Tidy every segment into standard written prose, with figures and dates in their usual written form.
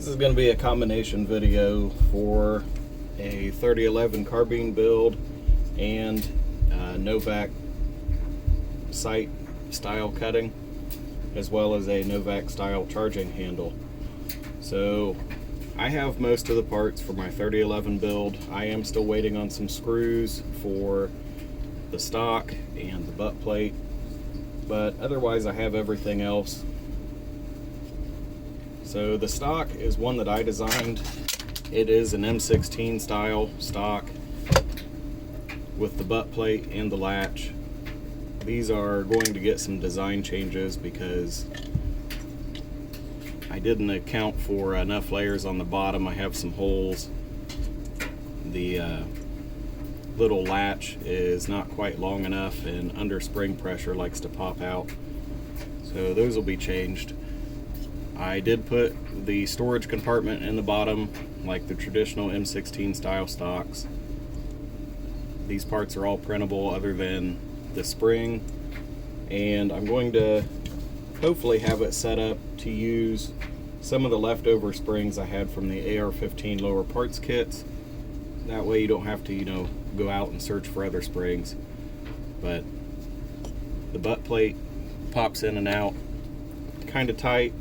This is going to be a combination video for a 3011 carbine build and Novak sight style cutting, as well as a Novak style charging handle. So I have most of the parts for my 3011 build. I am still waiting on some screws for the stock and the butt plate, but otherwise I have everything else. So the stock is one that I designed. It is an M16 style stock with the butt plate and the latch. These are going to get some design changes because I didn't account for enough layers on the bottom. I have some holes. The little latch is not quite long enough, and under spring pressure likes to pop out. So those will be changed. I did put the storage compartment in the bottom like the traditional M16 style stocks. These parts are all printable other than the spring, and I'm going to hopefully have it set up to use some of the leftover springs I had from the AR-15 lower parts kits. That way you don't have to, go out and search for other springs. But the butt plate pops in and out kind of tight.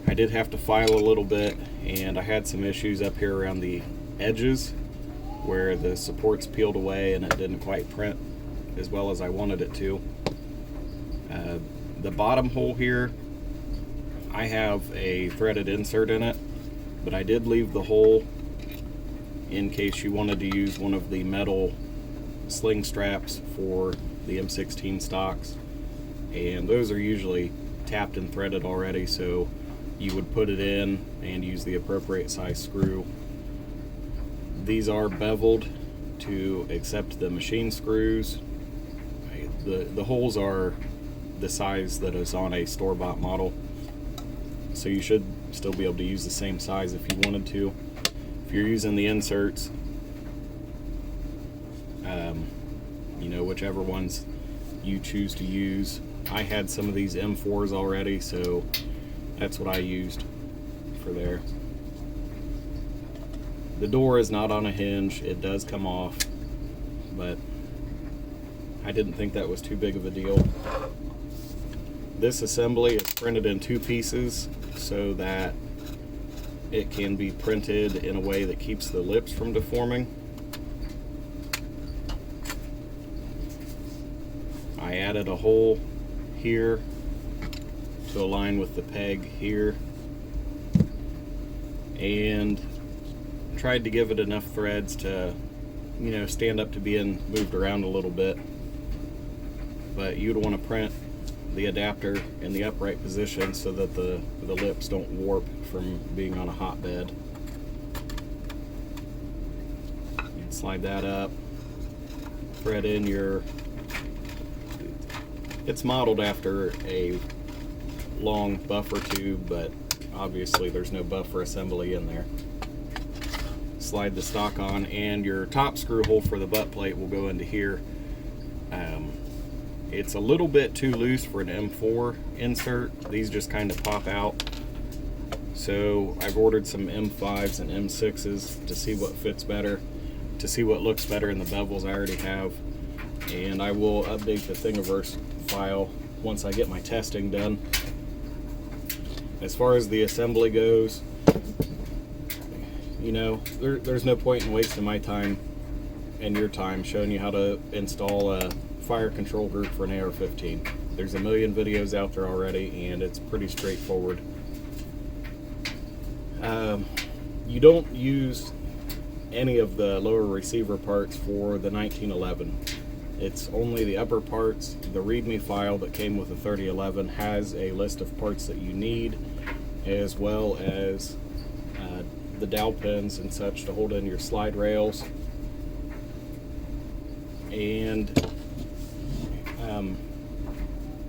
I did have to file a little bit, and I had some issues up here around the edges where the supports peeled away and it didn't quite print as well as I wanted it to. The bottom hole here, I have a threaded insert in it, but I did leave the hole in case you wanted to use one of the metal sling straps for the M16 stocks, and those are usually tapped and threaded already, so you would put it in and use the appropriate size screw. These are beveled to accept the machine screws. The holes are the size that is on a store-bought model, so you should still be able to use the same size if you wanted to. If you're using the inserts, whichever ones you choose to use. I had some of these M4s already, so that's what I used for there. The door is not on a hinge. It does come off, but I didn't think that was too big of a deal. This assembly is printed in two pieces so that it can be printed in a way that keeps the lips from deforming. I added a hole here to align with the peg here, and tried to give it enough threads to stand up to being moved around a little bit. But you'd want to print the adapter in the upright position so that the lips don't warp from being on a hotbed. And slide that up, thread in your, it's modeled after a long buffer tube, but obviously there's no buffer assembly in there. Slide the stock on, and your top screw hole for the butt plate will go into here. It's a little bit too loose for an M4 insert. These just kind of pop out. So I've ordered some M5s and M6s to see what fits better, to see what looks better in the bevels I already have. And I will update the Thingiverse file once I get my testing done. As far as the assembly goes, there's no point in wasting my time and your time showing you how to install a fire control group for an AR-15. There's a million videos out there already, and it's pretty straightforward. You don't use any of the lower receiver parts for the 1911. It's only the upper parts. The README file that came with the 3011 has a list of parts that you need, as well as the dowel pins and such to hold in your slide rails. And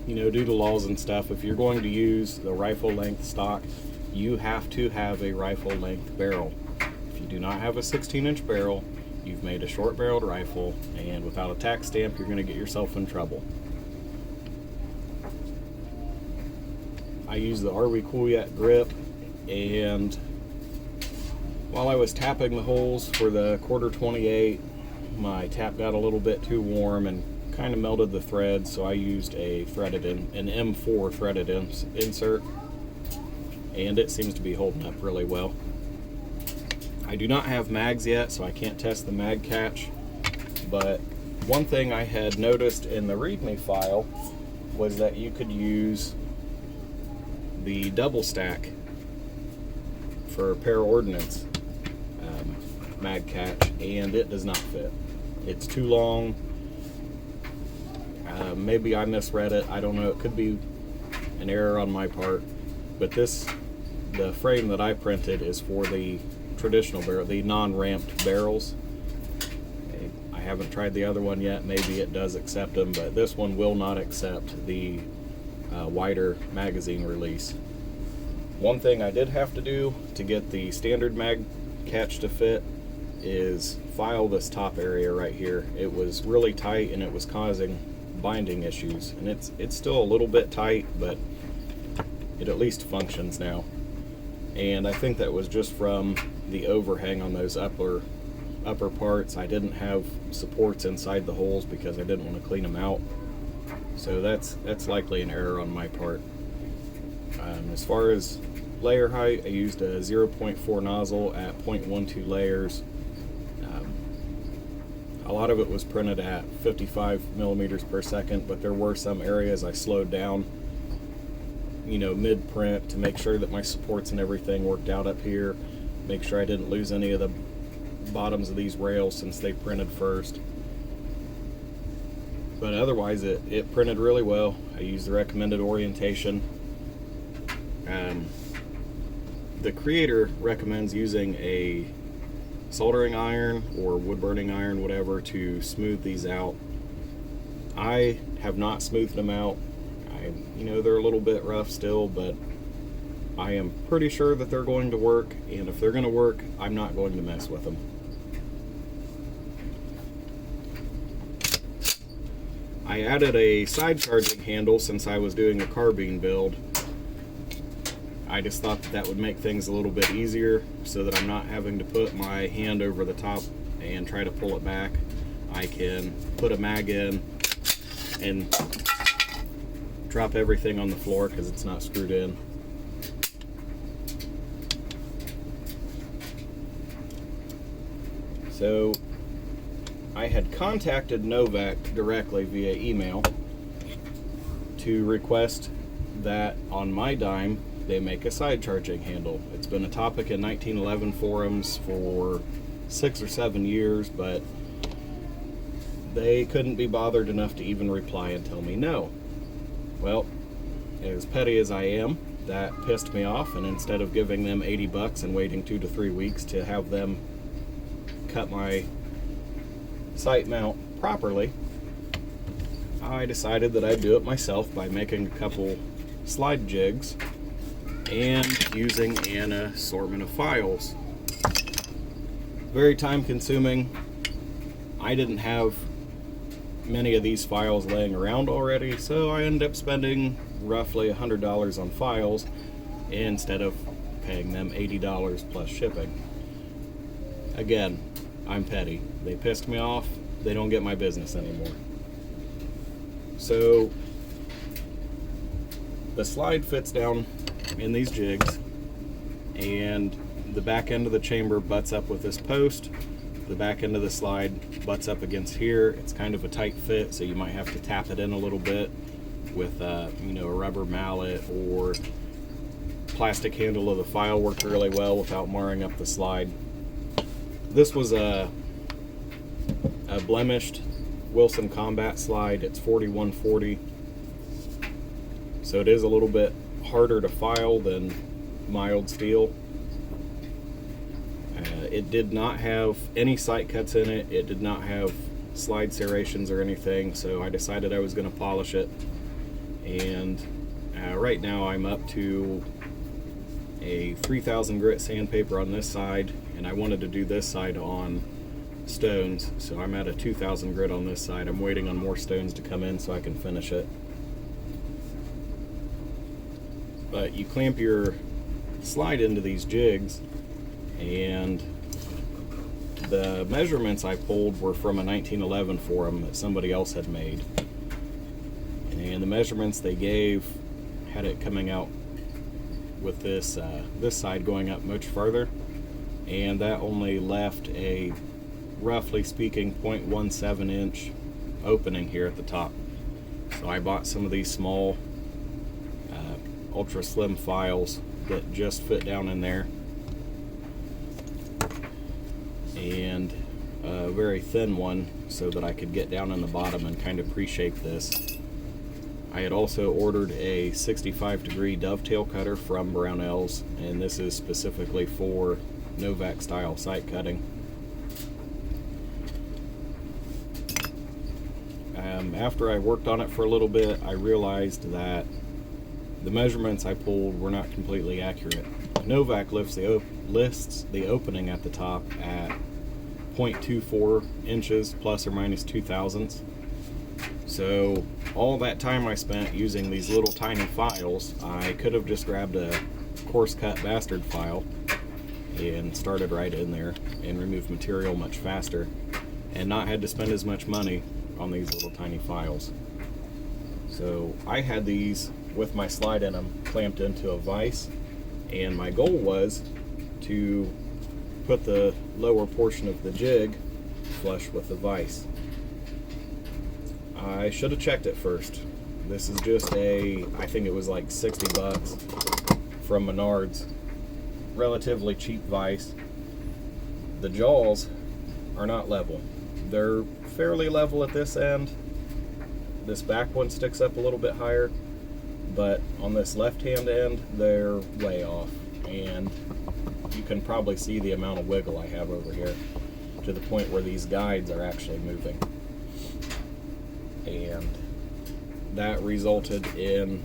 due to laws and stuff, if you're going to use the rifle length stock, you have to have a rifle length barrel. If you do not have a 16-inch barrel, you've made a short barreled rifle, and without a tax stamp, you're going to get yourself in trouble. I used the Are We Cool Yet grip, and while I was tapping the holes for the quarter 28, my tap got a little bit too warm and kind of melted the thread, so I used an M4 threaded insert, and it seems to be holding up really well. I do not have mags yet, so I can't test the mag catch, but one thing I had noticed in the README file was that you could use the double stack for paraordnance mag catch, and it does not fit. It's too long. Maybe I misread it. I don't know. It could be an error on my part, but the frame that I printed is for the traditional barrel, the non-ramped barrels. I haven't tried the other one yet. Maybe it does accept them, but this one will not accept the wider magazine release. One thing I did have to do to get the standard mag catch to fit is file this top area right here. It was really tight and it was causing binding issues, and it's still a little bit tight, but it at least functions now. And I think that was just from the overhang on those upper parts. I didn't have supports inside the holes because I didn't want to clean them out, so that's likely an error on my part. As far as layer height, I used a 0.4 nozzle at 0.12 layers. A lot of it was printed at 55 millimeters per second, but there were some areas I slowed down, mid-print, to make sure that my supports and everything worked out up here, make sure I didn't lose any of the bottoms of these rails since they printed first. But otherwise it printed really well. I used the recommended orientation. The creator recommends using a soldering iron or wood burning iron, whatever, to smooth these out. I have not smoothed them out. They're a little bit rough still, but I am pretty sure that they're going to work, and if they're going to work, I'm not going to mess with them. I added a side charging handle since I was doing a carbine build. I just thought that would make things a little bit easier so that I'm not having to put my hand over the top and try to pull it back. I can put a mag in and drop everything on the floor because it's not screwed in. So I had contacted Novak directly via email to request that on my dime they make a side charging handle. It's been a topic in 1911 forums for 6 or 7 years, but they couldn't be bothered enough to even reply and tell me no. Well, as petty as I am, that pissed me off, and instead of giving them $80 and waiting 2 to 3 weeks to have them cut my sight mount properly, I decided that I'd do it myself by making a couple slide jigs and using an assortment of files. Very time consuming. I didn't have many of these files laying around already, so I ended up spending roughly $100 on files instead of paying them $80 plus shipping. Again, I'm petty. They pissed me off. They don't get my business anymore. So the slide fits down in these jigs, and the back end of the chamber butts up with this post. The back end of the slide butts up against here. It's kind of a tight fit, so you might have to tap it in a little bit with a rubber mallet, or plastic handle of the file worked really well without marring up the slide. This was a blemished Wilson Combat slide. It's 4140, so it is a little bit harder to file than mild steel. It did not have any sight cuts in it. It did not have slide serrations or anything, so I decided I was going to polish it. And right now I'm up to a 3000 grit sandpaper on this side, and I wanted to do this side on stones, so I'm at a 2000 grit on this side. I'm waiting on more stones to come in so I can finish it. But you clamp your slide into these jigs, and the measurements I pulled were from a 1911 forum that somebody else had made. And the measurements they gave had it coming out with this side going up much further, and that only left a, roughly speaking, 0.17 inch opening here at the top. So I bought some of these small ultra slim files that just fit down in there, and a very thin one so that I could get down in the bottom and kind of pre-shape this. I had also ordered a 65-degree dovetail cutter from Brownells, and this is specifically for Novak style sight cutting. After I worked on it for a little bit, I realized that the measurements I pulled were not completely accurate. Novak lists the opening at the top at 0.24 inches plus or minus 2 thousandths. So all that time I spent using these little tiny files, I could have just grabbed a coarse cut bastard file and started right in there and removed material much faster and not had to spend as much money on these little tiny files. So I had these with my slide in them clamped into a vise, and my goal was to put the lower portion of the jig flush with the vise. I should have checked it first. This is just I think it was like 60 bucks from Menards. Relatively cheap vise. The jaws are not level. They're fairly level at this end. This back one sticks up a little bit higher, but on this left-hand end, they're way off. And you can probably see the amount of wiggle I have over here, to the point where these guides are actually moving. And that resulted in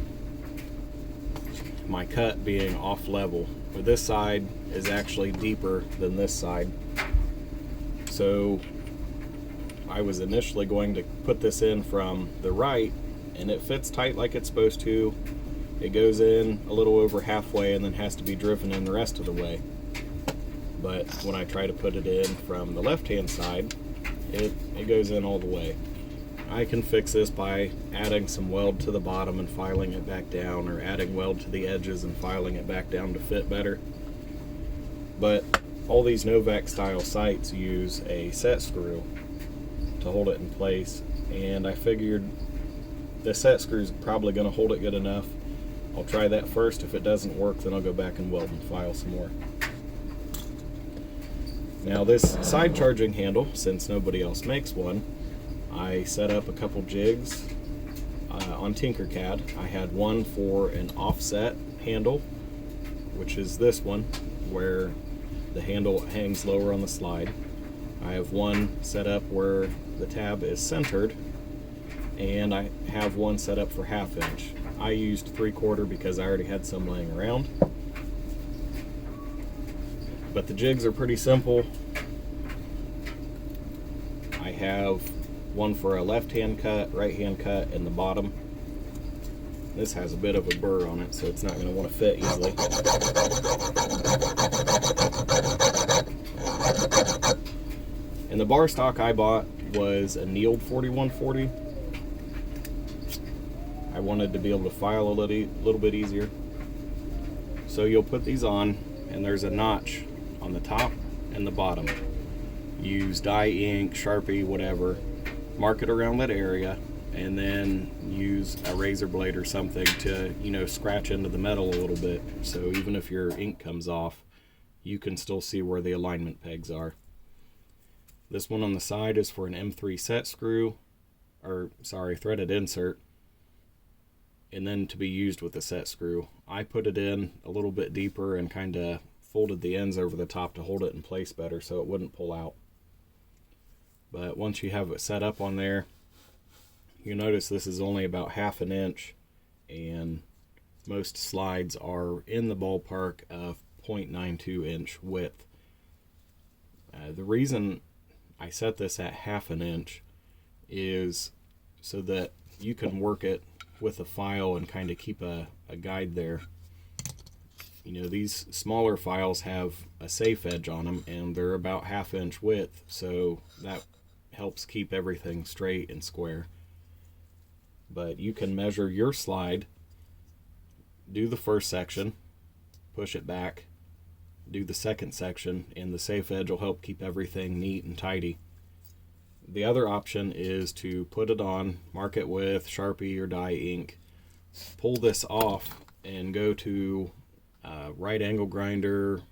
my cut being off level. But this side is actually deeper than this side. So I was initially going to put this in from the right, and it fits tight like it's supposed to. It goes in a little over halfway and then has to be driven in the rest of the way. But when I try to put it in from the left-hand side, it goes in all the way. I can fix this by adding some weld to the bottom and filing it back down, or adding weld to the edges and filing it back down to fit better. But all these Novak style sights use a set screw to hold it in place, and I figured the set screw is probably going to hold it good enough. I'll try that first. If it doesn't work, then I'll go back and weld and file some more. Now this side charging handle, since nobody else makes one, I set up a couple jigs on Tinkercad. I had one for an offset handle, which is this one, where the handle hangs lower on the slide. I have one set up where the tab is centered, and I have one set up for 1/2 inch. I used 3/4 because I already had some laying around. But the jigs are pretty simple. I have one for a left-hand cut, right-hand cut, and the bottom. This has a bit of a burr on it, so it's not going to want to fit easily. And the bar stock I bought was a Neiled 4140. I wanted to be able to file a little bit easier. So you'll put these on, and there's a notch on the top and the bottom. Use dye, ink, Sharpie, whatever. Mark it around that area, and then use a razor blade or something to, scratch into the metal a little bit. So even if your ink comes off, you can still see where the alignment pegs are. This one on the side is for an M3 set screw, threaded insert, and then to be used with a set screw. I put it in a little bit deeper and kind of folded the ends over the top to hold it in place better so it wouldn't pull out. But once you have it set up on there, you notice this is only about 1/2 inch, and most slides are in the ballpark of 0.92 inch width. The reason I set this at 1/2 inch is so that you can work it with a file and kind of keep a guide there. You know, these smaller files have a safe edge on them, and they're about 1/2 inch width, so that helps keep everything straight and square. But you can measure your slide, do the first section, push it back, do the second section, and the safe edge will help keep everything neat and tidy. The other option is to put it on, mark it with Sharpie or dye ink, pull this off, and go to right angle grinder,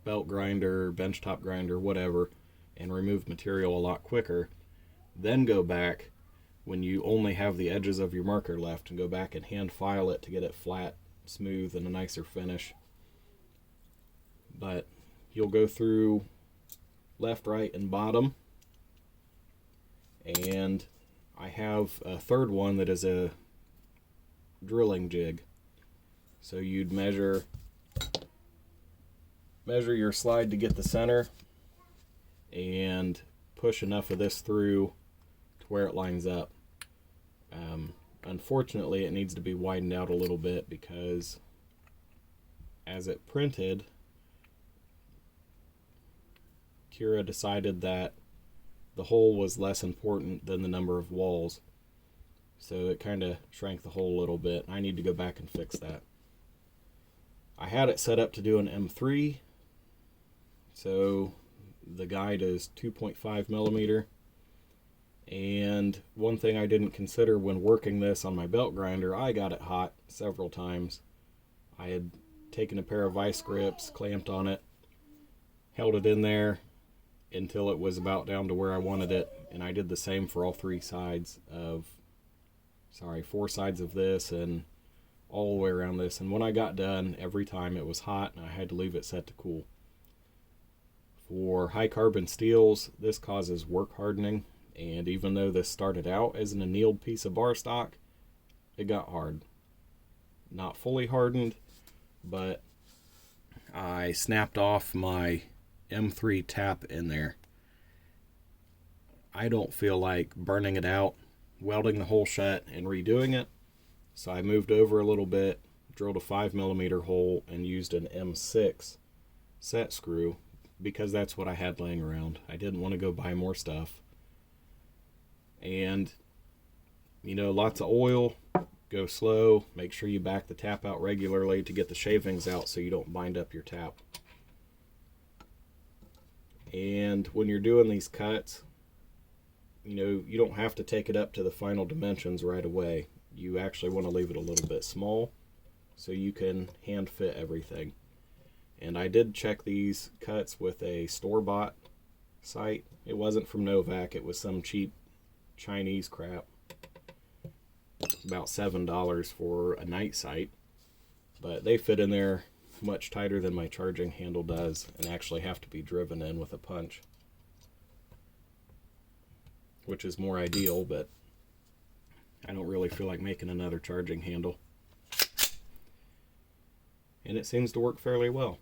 belt grinder, benchtop grinder, whatever, and remove material a lot quicker. Then go back when you only have the edges of your marker left and go back and hand file it to get it flat, smooth, and a nicer finish. But you'll go through left, right, and bottom. And I have a third one that is a drilling jig. So you'd measure your slide to get the center and push enough of this through to where it lines up. Unfortunately, it needs to be widened out a little bit because as it printed, Kira decided that the hole was less important than the number of walls. So it kind of shrank the hole a little bit. I need to go back and fix that. I had it set up to do an M3. So the guide is 2.5 millimeter. And one thing I didn't consider when working this on my belt grinder, I got it hot several times. I had taken a pair of vice grips, clamped on it, held it in there until it was about down to where I wanted it, and I did the same for all four sides of this and all the way around this. And when I got done, every time it was hot and I had to leave it set to cool. For high carbon steels, this causes work hardening, and even though this started out as an annealed piece of bar stock, it got hard. Not fully hardened, but I snapped off my M3 tap in there. I don't feel like burning it out, welding the hole shut, and redoing it, so I moved over a little bit, drilled a 5 millimeter hole, and used an M6 set screw because that's what I had laying around. I didn't want to go buy more stuff. And, you know, lots of oil, go slow, make sure you back the tap out regularly to get the shavings out so you don't bind up your tap. And when you're doing these cuts, you know, you don't have to take it up to the final dimensions right away. You actually want to leave it a little bit small so you can hand fit everything. And I did check these cuts with a store-bought site. It wasn't from Novak, it was some cheap Chinese crap. About $7 for a night sight. But they fit in there much tighter than my charging handle does and actually have to be driven in with a punch, which is more ideal, but I don't really feel like making another charging handle. And it seems to work fairly well.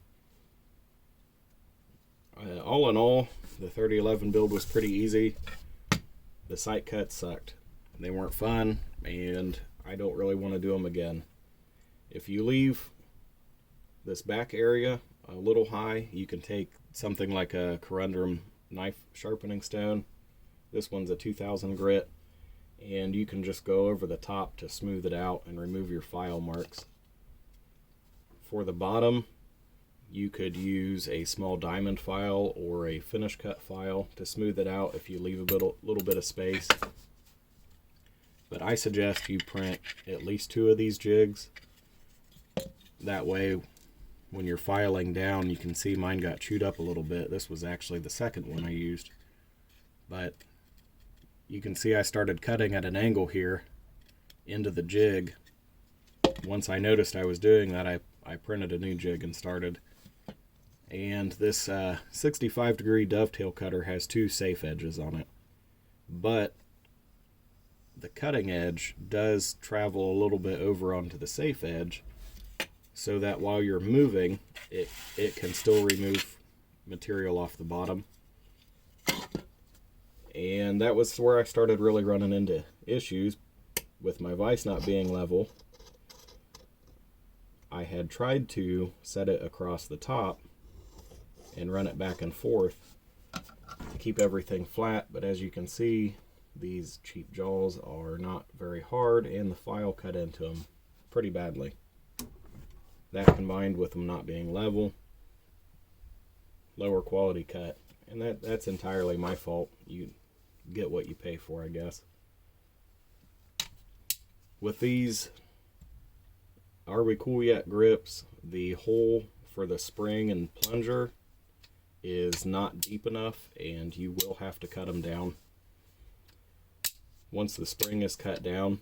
All in all, the 3011 build was pretty easy. The sight cuts sucked. They weren't fun, and I don't really want to do them again. If you leave this back area a little high, you can take something like a corundum knife sharpening stone. This one's a 2000 grit, and you can just go over the top to smooth it out and remove your file marks. For the bottom, you could use a small diamond file or a finish cut file to smooth it out if you leave a little bit of space. But I suggest you print at least 2 of these jigs. That way, when you're filing down, you can see mine got chewed up a little bit. This was actually the second one I used. But you can see I started cutting at an angle here into the jig. Once I noticed I was doing that, I printed a new jig and started. And this 65-degree dovetail cutter has 2 safe edges on it. But the cutting edge does travel a little bit over onto the safe edge, so that while you're moving, it can still remove material off the bottom. And that was where I started really running into issues with my vise not being level. I had tried to set it across the top and run it back and forth to keep everything flat, but as you can see, these cheap jaws are not very hard and the file cut into them pretty badly. That combined with them not being level, lower quality cut, and that's entirely my fault. You get what you pay for, I guess. With these Are We Cool Yet grips, the hole for the spring and plunger is not deep enough, and you will have to cut them down. Once the spring is cut down,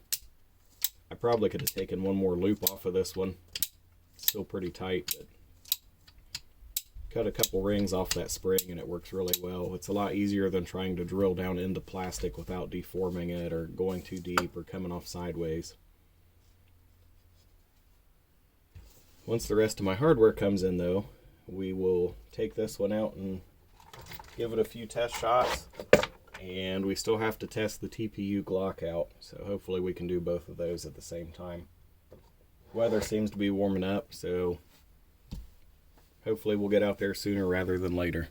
I probably could have taken one more loop off of this one. It's still pretty tight, but cut a couple rings off that spring and it works really well. It's a lot easier than trying to drill down into plastic without deforming it or going too deep or coming off sideways. Once the rest of my hardware comes in though, we will take this one out and give it a few test shots, and we still have to test the TPU Glock out, so hopefully we can do both of those at the same time. Weather seems to be warming up, so hopefully we'll get out there sooner rather than later.